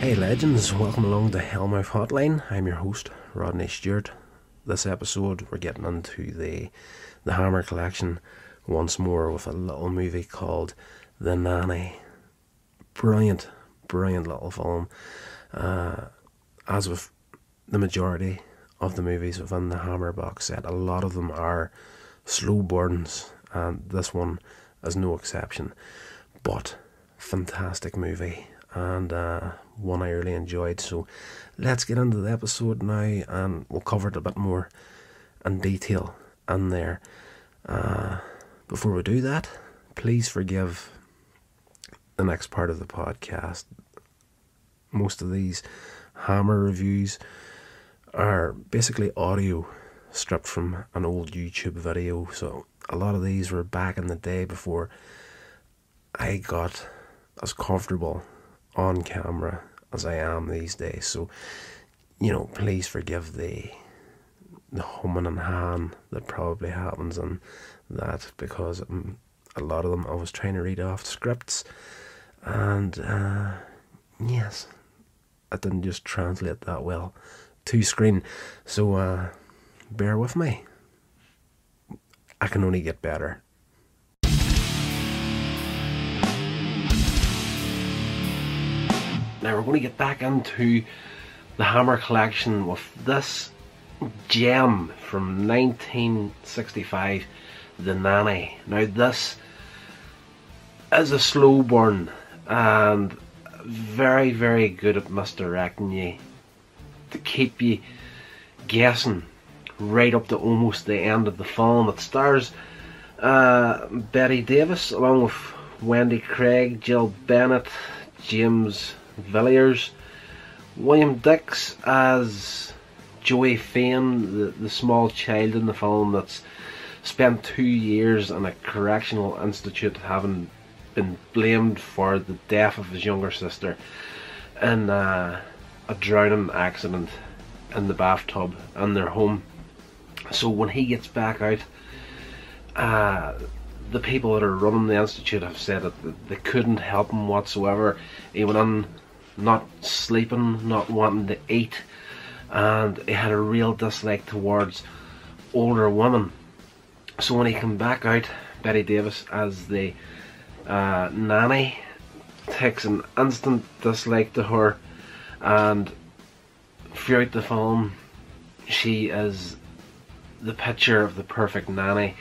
Hey legends, welcome along to Hellmouth Hotline. I'm your host, Rodney Stewart. This episode we're getting into the Hammer collection once more with a little movie called The Nanny. Brilliant little film. As with the majority of the movies within the Hammer box set, a lot of them are slow burns, and this one is no exception. But fantastic movie, and one I really enjoyed. So let's get into the episode now, and we'll cover it a bit more in detail in there. Before we do that, please forgive the next part of the podcast. Most of these Hammer reviews are basically audio stripped from an old YouTube video, so a lot of these were back in the day before I got as comfortable on camera as I am these days. So, please forgive the humming and hawing that probably happens in that, because a lot of them I was trying to read off scripts, and yes, I didn't just translate that well to screen. So bear with me. I can only get better. Now we're going to get back into the Hammer collection with this gem from 1965, The Nanny. Now this is a slow burn and very, very good at misdirecting you to keep you guessing right up to almost the end of the film. It stars Bette Davis along with Wendy Craig, Jill Bennett, James Villiers, William Dix as Joey Fane, the small child in the film that's spent 2 years in a correctional institute, having been blamed for the death of his younger sister in a drowning accident in the bathtub in their home. So when he gets back out, the people that are running the institute have said that they couldn't help him whatsoever. He went on not sleeping, not wanting to eat, and he had a real dislike towards older women. So when he came back out, Bette Davis as the nanny takes an instant dislike to her, and throughout the film she is the picture of the perfect nanny,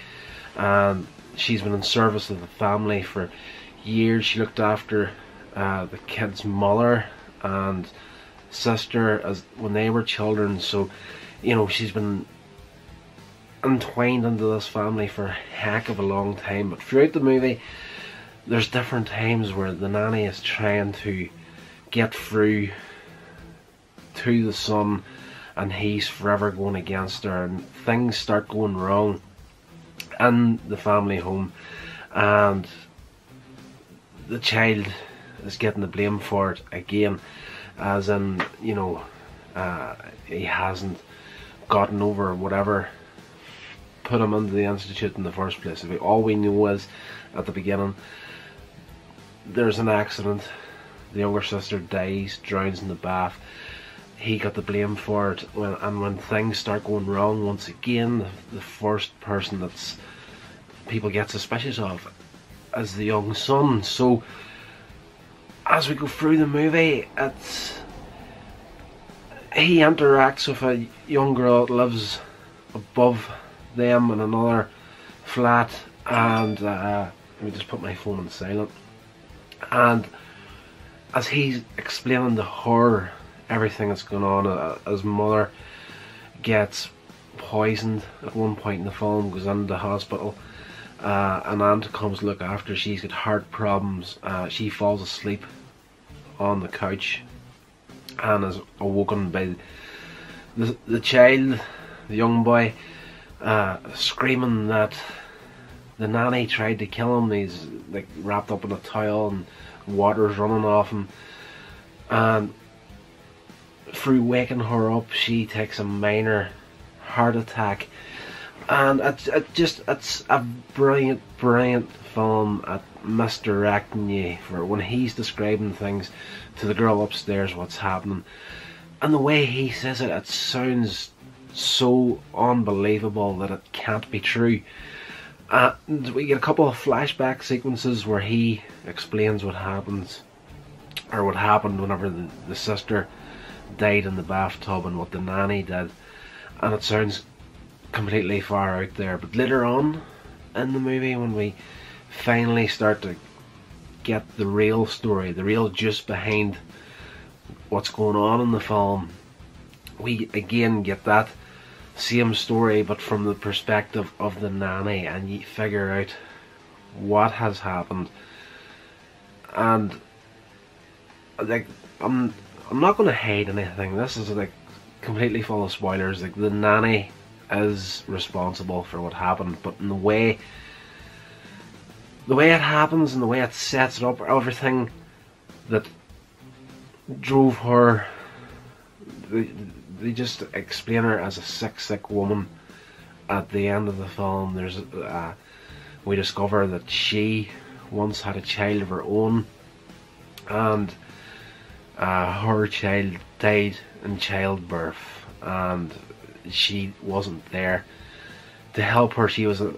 and she's been in service of the family for years. She looked after the kid's mother and sister as when they were children, so she's been entwined into this family for a heck of a long time. But throughout the movie there's different times where the nanny is trying to get through to the son, and he's forever going against her, and things start going wrong in the family home, and the child is getting the blame for it again, as in he hasn't gotten over whatever put him into the institute in the first place. All we know is at the beginning there's an accident, the younger sister dies, drowns in the bath. He got the blame for it, and when things start going wrong once again, the first person that's people get suspicious of is the young son. So as we go through the movie, he interacts with a young girl that lives above them in another flat, and let me just put my phone on silent. And as he's explaining to her everything that's going on, his mother gets poisoned at one point in the film, goes into the hospital. An aunt comes to look after her. She's got heart problems. She falls asleep on the couch and is awoken by the child, the young boy, screaming that the nanny tried to kill him. He's like wrapped up in a towel and water's running off him, and through waking her up she takes a minor heart attack, And it's a brilliant film at misdirecting you for when he's describing things to the girl upstairs, what's happening, and the way he says it, it sounds so unbelievable that it can't be true. We get a couple of flashback sequences where he explains what happens, or what happened whenever the sister died in the bathtub and what the nanny did, and it sounds completely far out there. But later on in the movie, when we finally start to get the real story, the real juice behind what's going on in the film, we again get that same story but from the perspective of the nanny, and you figure out what has happened. And like, I'm not going to hide anything. This is like completely full of spoilers. Like, the nanny is responsible for what happened, but in the way it happens and the way it sets it up, everything that drove her, they just explain her as a sick woman. At the end of the film, there's we discover that she once had a child of her own, and her child died in childbirth, and she wasn't there to help her. She was a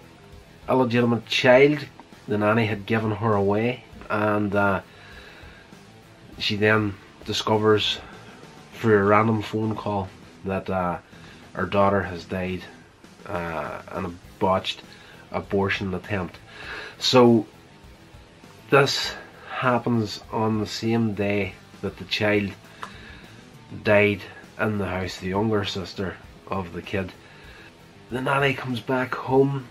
illegitimate child. The nanny had given her away, and she then discovers through a random phone call that her daughter has died in a botched abortion attempt. So this happens on the same day that the child died in the house, the younger sister of the kid. The nanny comes back home,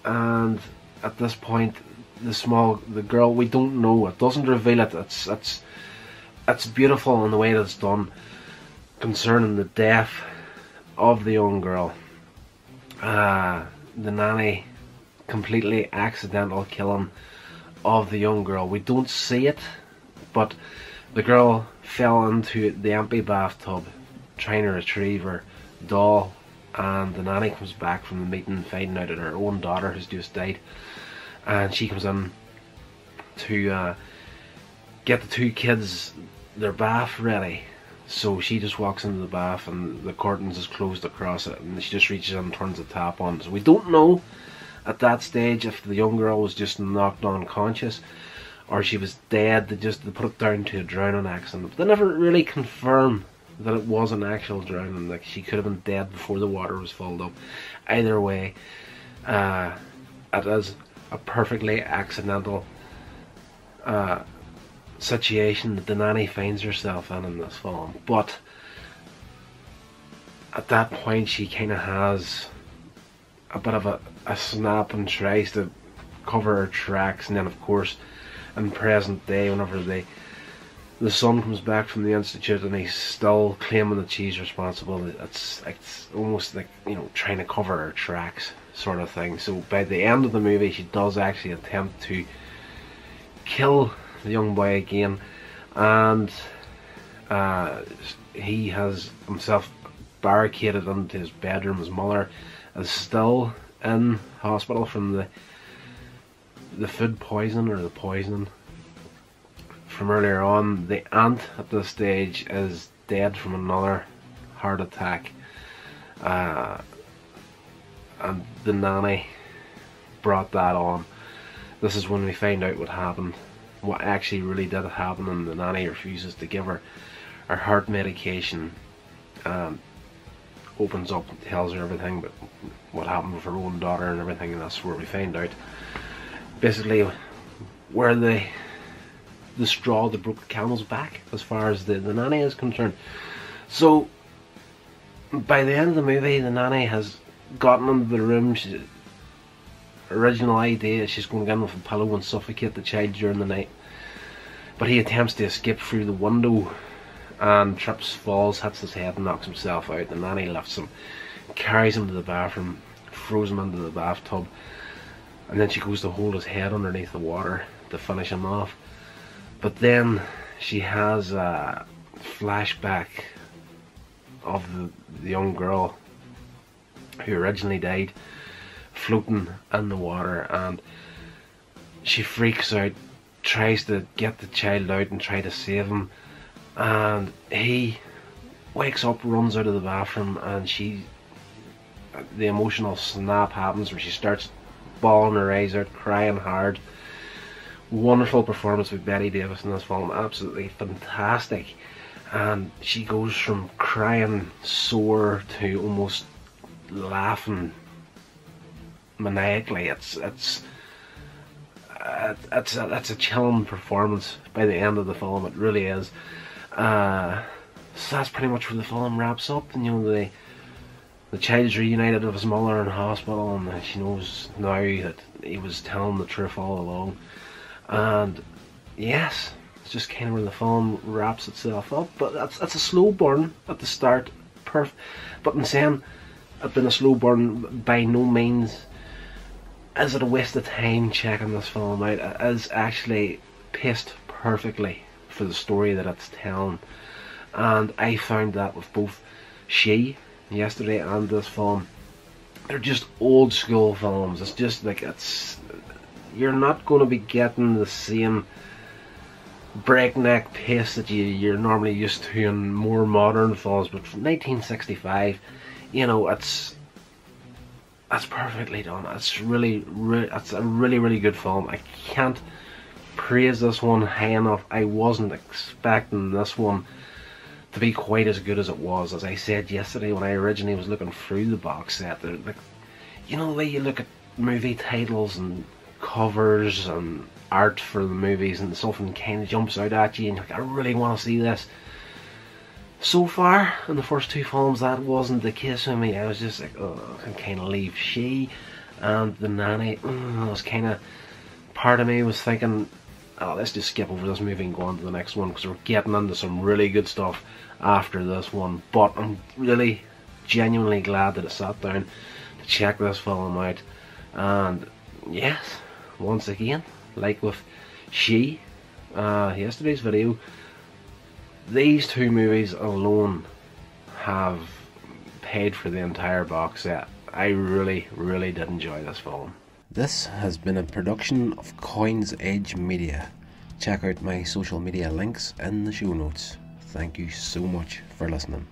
and at this point the girl, we don't know, it doesn't reveal it. It's beautiful in the way that it's done concerning the death of the young girl. The nanny completely accidental killing of the young girl. We don't see it, but the girl fell into the empty bathtub trying to retrieve her doll, and the nanny comes back from the meeting finding out that her own daughter has just died, and she comes in to get the two kids their bath ready. So she just walks into the bath and the curtains is closed across it, and she just reaches in and turns the tap on. So we don't know at that stage if the young girl was just knocked unconscious or she was dead. They put it down to a drowning accident, but they never really confirm that it was an actual drowning. Like, she could have been dead before the water was filled up. Either way, it is a perfectly accidental situation that the nanny finds herself in this film. But at that point she kind of has a bit of a snap and tries to cover her tracks, and then of course in present day, whenever the son comes back from the institute and he's still claiming that she's responsible, it's almost like, you know, trying to cover her tracks sort of thing. So by the end of the movie she does actually attempt to kill the young boy again, and he has himself barricaded into his bedroom. His mother is still in hospital from the food poison, or the poisoning from earlier on. The aunt at this stage is dead from another heart attack, and the nanny brought that on. This is when we find out what happened, what actually really did happen, and the nanny refuses to give her heart medication, and opens up and tells her everything but what happened with her own daughter and everything, and that's where we find out basically where the straw that broke the camel's back as far as the nanny is concerned. So by the end of the movie, the nanny has gotten into the room. Original idea is she's going to get in with a pillow and suffocate the child during the night, but he attempts to escape through the window and trips, falls, hits his head and knocks himself out. The nanny lifts him, carries him to the bathroom, throws him into the bathtub, and then she goes to hold his head underneath the water to finish him off. But then she has a flashback of the young girl who originally died floating in the water, and she freaks out, tries to get the child out and try to save him, and he wakes up, runs out of the bathroom, and the emotional snap happens where she starts bawling her eyes out, crying hard. Wonderful performance with Bette Davis in this film, absolutely fantastic. And she goes from crying sore to almost laughing maniacally. It's a chilling performance by the end of the film. It really is. So that's pretty much where the film wraps up. And you know, the child's reunited with his mother in hospital, and she knows now that he was telling the truth all along. And yes, it's just kind of where the film wraps itself up. But that's a slow burn at the start. But in saying it being a slow burn, by no means is it a waste of time checking this film out. It is actually paced perfectly for the story that it's telling, and I found that with both She yesterday and this film. They're just old school films. It's just like, you're not going to be getting the same breakneck pace that you're normally used to in more modern films, but from 1965, you know, it's perfectly done. It's a really good film. I can't praise this one high enough. I wasn't expecting this one to be quite as good as it was. As I said yesterday when I originally was looking through the box set, like, you know, the way you look at movie titles and covers and art for the movies, and something kind of jumps out at you and you're like, I really want to see this. So far in the first two films that wasn't the case with me. I was just like, oh, I can kind of leave She and The Nanny. I was kind of, part of me was thinking, oh, let's just skip over this movie and go on to the next one, because we're getting into some really good stuff after this one. But I'm really genuinely glad that I sat down to check this film out. And yes, once again, like with She, yesterday's video, these two movies alone have paid for the entire box set. I really did enjoy this film. This has been a production of Coins Edge Media. Check out my social media links in the show notes. Thank you so much for listening.